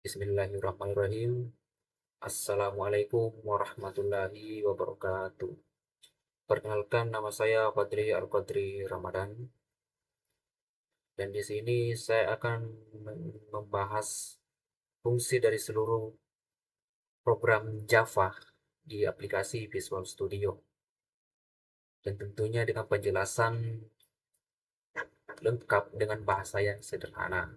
Bismillahirrahmanirrahim. Assalamualaikum warahmatullahi wabarakatuh. Perkenalkan, nama saya Fadri Al-Qadri Ramadan, dan di sini saya akan membahas fungsi dari seluruh program Java di aplikasi Visual Studio, dan tentunya dengan penjelasan lengkap dengan bahasa yang sederhana.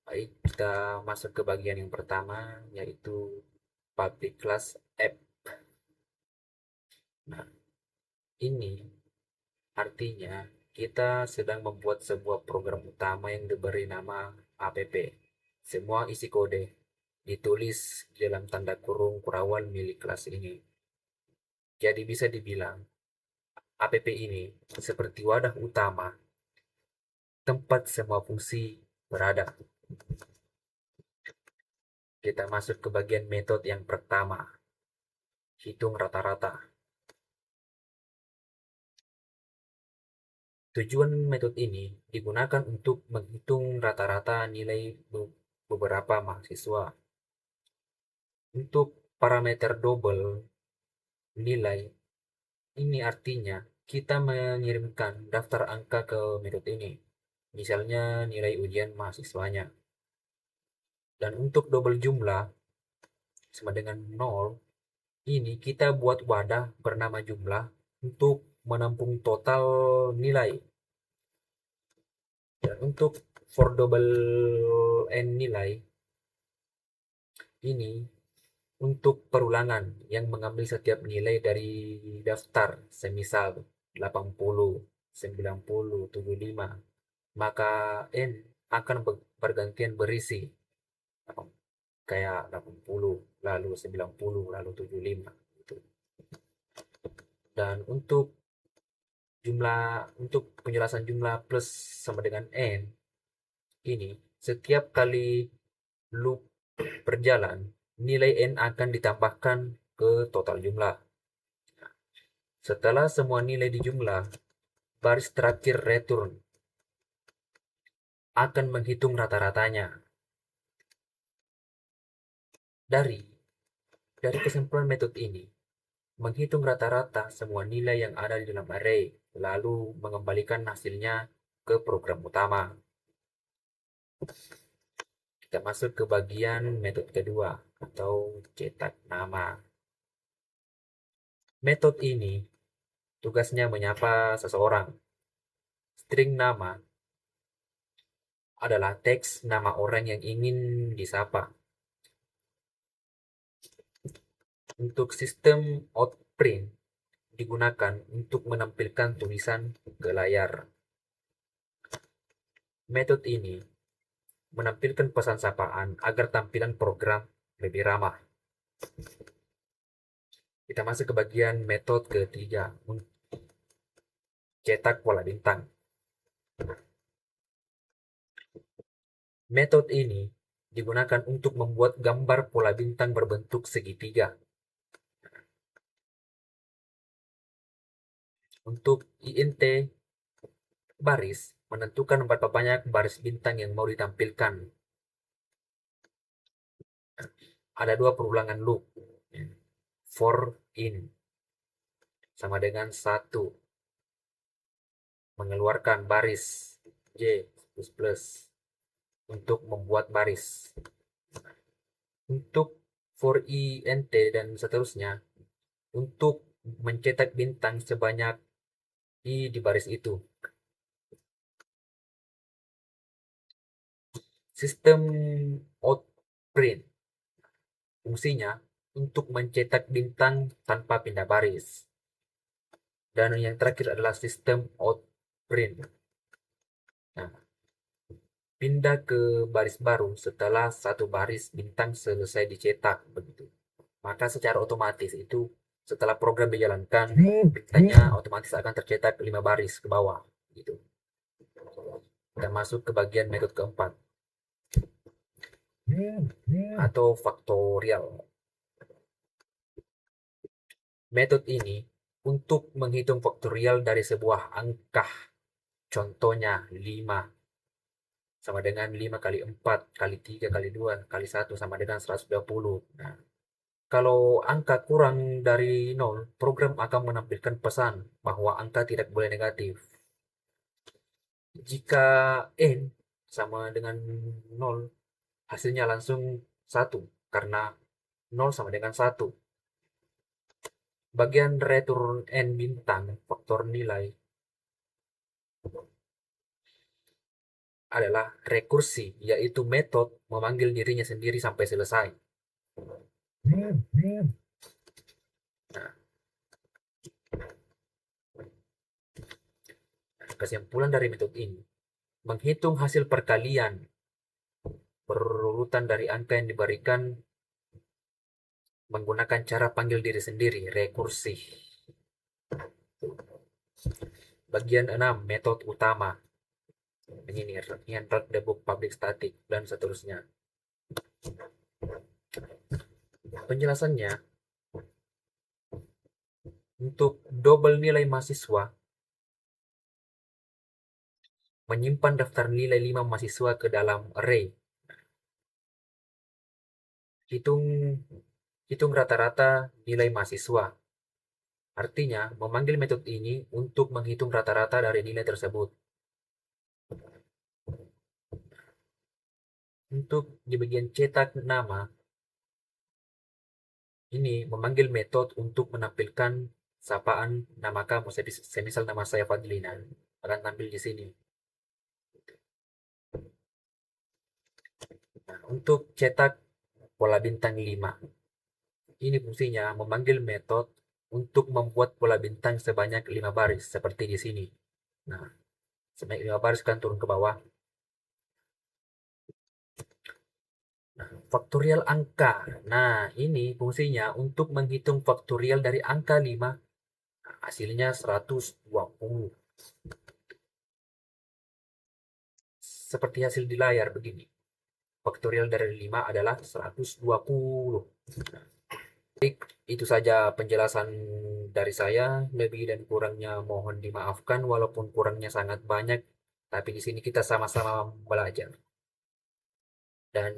Baik, kita masuk ke bagian yang pertama, yaitu public class app. Nah, ini artinya kita sedang membuat sebuah program utama yang diberi nama app. Semua isi kode ditulis dalam tanda kurung kurawal milik kelas ini. Jadi bisa dibilang app ini seperti wadah utama tempat semua fungsi berada. Kita masuk ke bagian metode yang pertama, hitung rata-rata. Tujuan metode ini digunakan untuk menghitung rata-rata nilai beberapa mahasiswa. Untuk parameter double nilai, ini artinya kita mengirimkan daftar angka ke metode ini. Misalnya nilai ujian mahasiswanya. Dan untuk double jumlah sama dengan 0, ini kita buat wadah bernama jumlah untuk menampung total nilai. Dan untuk for double n nilai, ini untuk perulangan yang mengambil setiap nilai dari daftar, semisal 80, 90, 75, maka N akan bergantian berisi kayak 80, lalu 90, lalu 75 gitu. Dan untuk penjelasan jumlah plus sama dengan N, ini setiap kali loop berjalan, nilai N akan ditambahkan ke total jumlah. Setelah semua nilai dijumlah, baris terakhir return akan menghitung rata-ratanya. Dari kesimpulan metode ini, menghitung rata-rata semua nilai yang ada di dalam array, lalu mengembalikan hasilnya ke program utama. Kita masuk ke bagian metode kedua, atau cetak nama. Metode ini tugasnya menyapa seseorang. String nama adalah teks nama orang yang ingin disapa. Untuk sistem outprint digunakan untuk menampilkan tulisan ke layar. Metode ini menampilkan pesan sapaan agar tampilan program lebih ramah. Kita masuk ke bagian metode ketiga, cetak pola bintang. Metode ini digunakan untuk membuat gambar pola bintang berbentuk segitiga. Untuk int baris menentukan berapa banyak baris bintang yang mau ditampilkan. Ada dua perulangan loop. For in sama dengan 1 mengeluarkan baris J plus untuk membuat baris. Untuk for int dan seterusnya, untuk mencetak bintang sebanyak di baris itu. Sistem outprint fungsinya untuk mencetak bintang tanpa pindah baris. Dan yang terakhir adalah sistem outprint. Nah, pindah ke baris baru setelah satu baris bintang selesai dicetak begitu. Maka secara otomatis itu setelah program dijalankan, bintangnya otomatis akan tercetak 5 baris ke bawah gitu. Kita masuk ke bagian metode keempat, atau faktorial. Metode ini untuk menghitung faktorial dari sebuah angka, contohnya 5 sama dengan 5 kali 4 kali 3 kali 2 kali 1 sama dengan 120. Nah, kalau angka kurang dari 0, program akan menampilkan pesan bahwa angka tidak boleh negatif. Jika n sama dengan 0, hasilnya langsung 1 karena 0 sama dengan 1. Bagian return n bintang, faktor nilai, adalah rekursi, yaitu metode memanggil dirinya sendiri sampai selesai. Nah, kesimpulan dari metode ini, menghitung hasil perkalian berurutan dari angka yang diberikan menggunakan cara panggil diri sendiri, rekursi. Bagian 6, metode utama. Ini handle debug public static dan seterusnya. Penjelasannya, untuk double nilai mahasiswa, menyimpan daftar nilai 5 mahasiswa ke dalam array. Hitung rata-rata nilai mahasiswa. Artinya, memanggil metode ini untuk menghitung rata-rata dari nilai tersebut. Untuk di bagian cetak nama, ini memanggil metode untuk menampilkan sapaan nama kamu. Semisal nama saya Fadlina, akan tampil di sini. Nah, untuk cetak pola bintang 5, ini fungsinya memanggil metode untuk membuat pola bintang sebanyak 5 baris, seperti di sini. Nah, sebanyak 5 baris kan turun ke bawah. Nah, faktorial angka. Nah, ini fungsinya untuk menghitung faktorial dari angka 5. Nah, hasilnya 120. Seperti hasil di layar begini. Faktorial dari 5 adalah 120. Baik, itu saja penjelasan dari saya. Lebih dan kurangnya mohon dimaafkan, walaupun kurangnya sangat banyak. Tapi di sini kita sama-sama belajar. Dan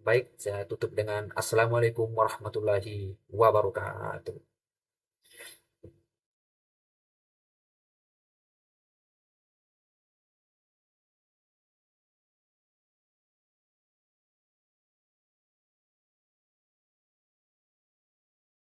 baik, saya tutup dengan Assalamualaikum warahmatullahi wabarakatuh.